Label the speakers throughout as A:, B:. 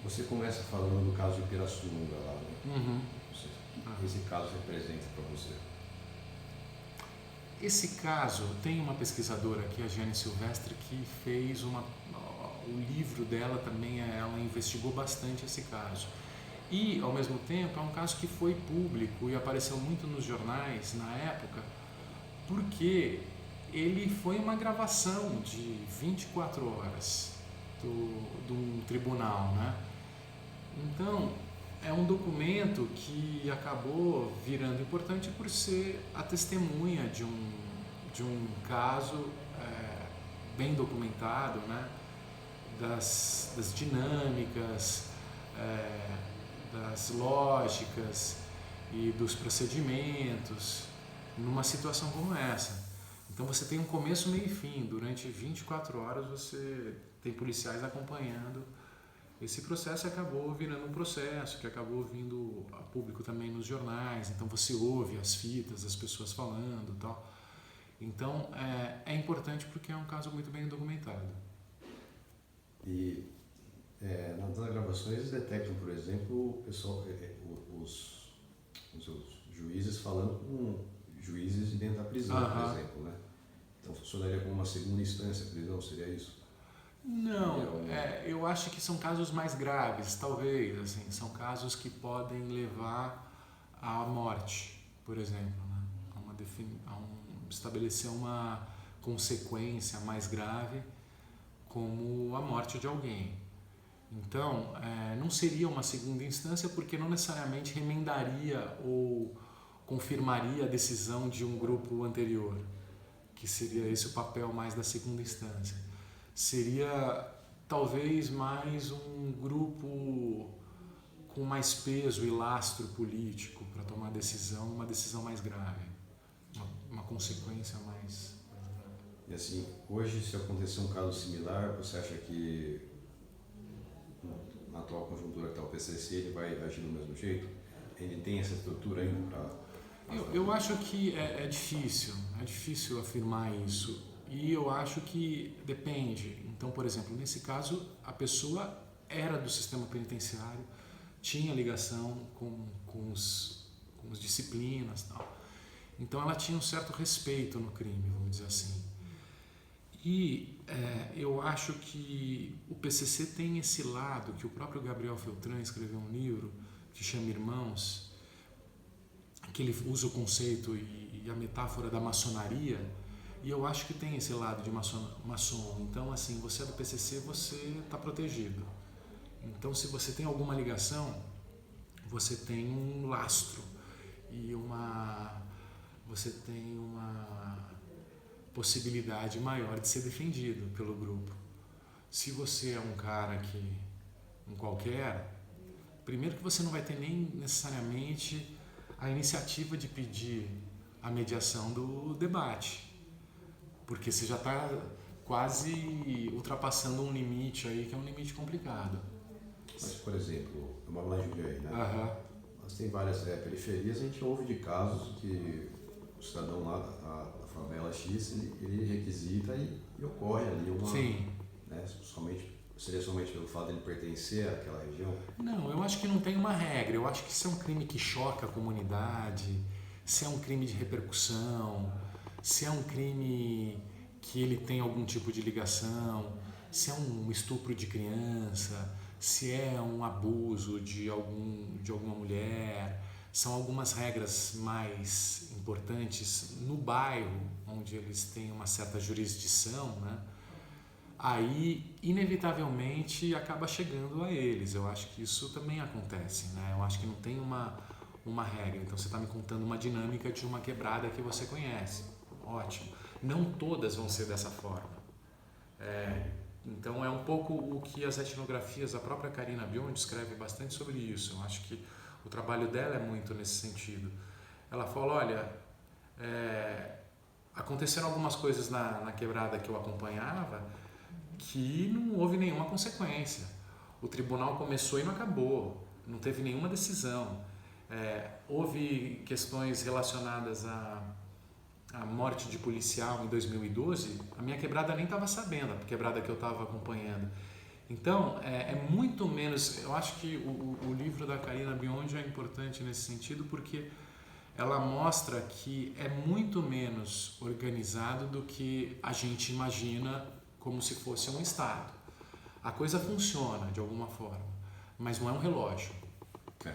A: Você começa falando do caso de Pirassununga lá, né?
B: Uhum.
A: Esse caso representa para você?
B: Esse caso, tem uma pesquisadora aqui, a Jane Silvestre, que fez o livro dela também, ela investigou bastante esse caso. E, ao mesmo tempo, é um caso que foi público e apareceu muito nos jornais na época, porque ele foi uma gravação de 24 horas do tribunal, né? Então, é um documento que acabou virando importante por ser a testemunha de um caso bem documentado, né? Das dinâmicas, das lógicas e dos procedimentos numa situação como essa. Então você tem um começo, meio e fim. Durante 24 horas você tem policiais acompanhando esse processo, e acabou virando um processo que acabou vindo a público também nos jornais. Então você ouve as fitas, as pessoas falando e tal. Então é importante porque é um caso muito bem documentado.
A: E nas gravações eles detectam, por exemplo, o pessoal, os juízes falando com juízes de dentro da prisão, por exemplo, né? Então funcionaria como uma segunda instância, a prisão, seria isso?
B: Não, eu acho que são casos mais graves, talvez, assim, são casos que podem levar à morte, por exemplo, né? Estabelecer uma consequência mais grave, como a morte de alguém. Então, não seria uma segunda instância, porque não necessariamente remendaria ou confirmaria a decisão de um grupo anterior, que seria esse o papel mais da segunda instância. Seria talvez mais um grupo com mais peso e lastro político para tomar decisão, uma decisão mais grave, uma consequência mais...
A: E assim, hoje, se acontecer um caso similar, você acha que na atual conjuntura que está o PCC, ele vai agir do mesmo jeito? Ele tem essa estrutura ainda para...
B: Eu acho que é difícil afirmar isso. E eu acho que depende. Então, por exemplo, nesse caso, a pessoa era do sistema penitenciário, tinha ligação com os disciplinas e tal. Então, ela tinha um certo respeito no crime, vamos dizer assim. E eu acho que o PCC tem esse lado, que o próprio Gabriel Feltran escreveu um livro que chama Irmãos, que ele usa o conceito e a metáfora da maçonaria, e eu acho que tem esse lado de maçom. Então, assim, você é do PCC, você está protegido. Então, se você tem alguma ligação, você tem um lastro e você tem uma possibilidade maior de ser defendido pelo grupo. Se você é um cara um qualquer, primeiro que você não vai ter nem necessariamente a iniciativa de pedir a mediação do debate, porque você já está quase ultrapassando um limite aí que é um limite complicado.
A: Mas, por exemplo, eu moro lá em Jundiaí, né? Mas tem várias periferias, a gente ouve de casos que o cidadão lá da favela X, ele requisita e ocorre ali uma...
B: Sim.
A: Né, seria somente pelo fato de ele pertencer àquela região?
B: Não, eu acho que não tem uma regra. Eu acho que se é um crime que choca a comunidade, se é um crime de repercussão, se é um crime que ele tem algum tipo de ligação, se é um estupro de criança, se é um abuso de alguma mulher, são algumas regras mais importantes no bairro, onde eles têm uma certa jurisdição, né? Aí, inevitavelmente, acaba chegando a eles. Eu acho que isso também acontece, né? Eu acho que não tem uma regra. Então, você está me contando uma dinâmica de uma quebrada que você conhece. Ótimo. Não todas vão ser dessa forma. Então, é um pouco o que as etnografias, a própria Karina Biondi escreve bastante sobre isso. Eu acho que o trabalho dela é muito nesse sentido. Ela fala, olha, aconteceram algumas coisas na quebrada que eu acompanhava que não houve nenhuma consequência. O tribunal começou e não acabou, não teve nenhuma decisão. Houve questões relacionadas à morte de policial em 2012, a minha quebrada nem estava sabendo, a quebrada que eu estava acompanhando. Então, é muito menos... Eu acho que o livro da Carina Biondi é importante nesse sentido porque ela mostra que é muito menos organizado do que a gente imagina como se fosse um Estado. A coisa funciona de alguma forma, mas não é um relógio.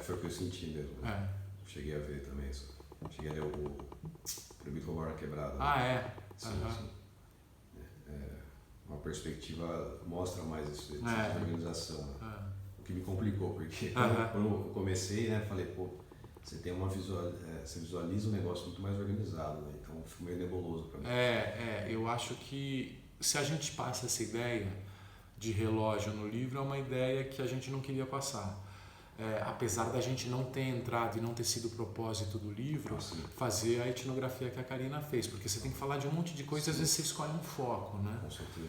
A: Foi o que eu senti mesmo. Né? Cheguei a ver também isso. Cheguei a ler o Proibido Roubar na Quebrada.
B: Ah, é?
A: Sim, sim. Uma perspectiva mostra mais isso, de organização. Né? O que me complicou, porque quando eu comecei, né, falei, pô, você tem você visualiza um negócio muito mais organizado, né? Então ficou meio nebuloso para mim.
B: Eu acho que se a gente passa essa ideia de relógio no livro, é uma ideia que a gente não queria passar. Apesar da gente não ter entrado e não ter sido o propósito do livro, fazer a etnografia que a Carina fez, porque você tem que falar de um monte de coisas, às vezes você escolhe um foco, né?
A: Com certeza.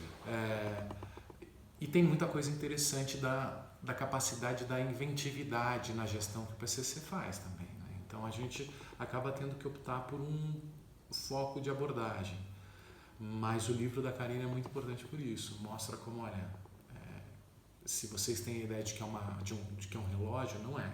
B: E tem muita coisa interessante da capacidade da inventividade na gestão que o PCC faz também, né? Então a gente acaba tendo que optar por um foco de abordagem, mas o livro da Carina é muito importante por isso, mostra como, olha, se vocês têm a ideia de que é um relógio, não é.